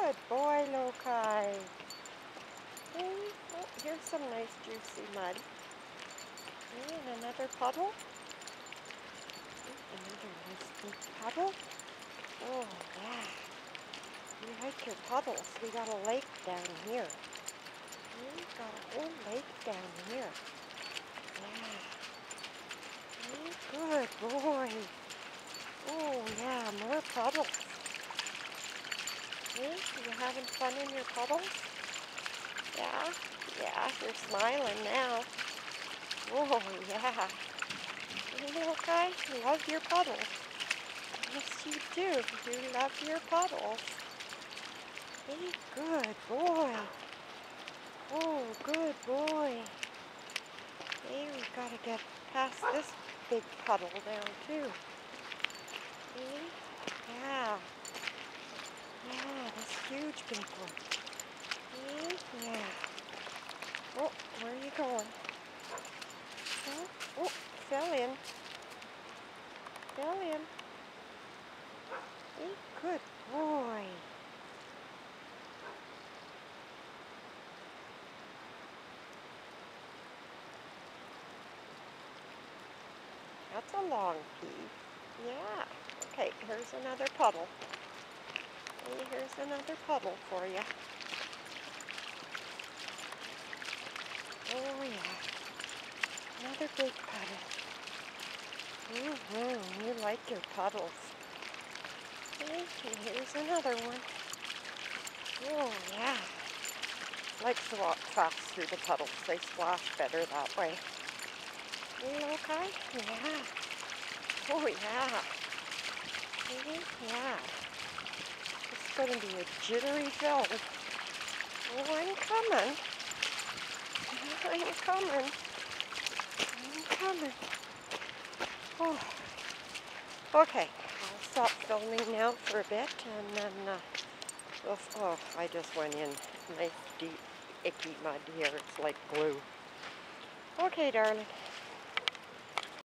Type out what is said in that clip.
Good boy, Lokai. Hey, oh, here's some nice juicy mud. Hey, and another puddle. Hey, another nice big puddle. Oh, yeah. You like your puddles. We got a lake down here. We got a whole lake down here. Yeah. Hey, good boy. Oh, yeah, more puddles. Hey, you having fun in your puddles? Yeah, yeah, you're smiling now. Oh, yeah. You little guy, you love your puddles. Yes, you do. You love your puddles. Hey, good boy. Oh, good boy. Hey, we gotta get past this big puddle down, too. Hey, yeah. Yeah, this huge big one. Hey, yeah. Oh, where are you going? Oh, oh, fell in. Fell in. Hey, good boy. That's a long pee. Yeah. Okay, here's another puddle. Hey, here's another puddle for you. Oh, yeah. Another big puddle. You like your puddles. Hey, and here's another one. Oh, yeah. Likes to walk fast through the puddles. They splash better that way. Hey, okay? Yeah. Oh, yeah. Hey, yeah. It's going to be a jittery film. Oh, I'm coming. I'm coming. I'm coming. Oh. Okay, I'll stop filming now for a bit, and then, oh, I just went in nice, deep, icky mud here. It's like glue. Okay, darling.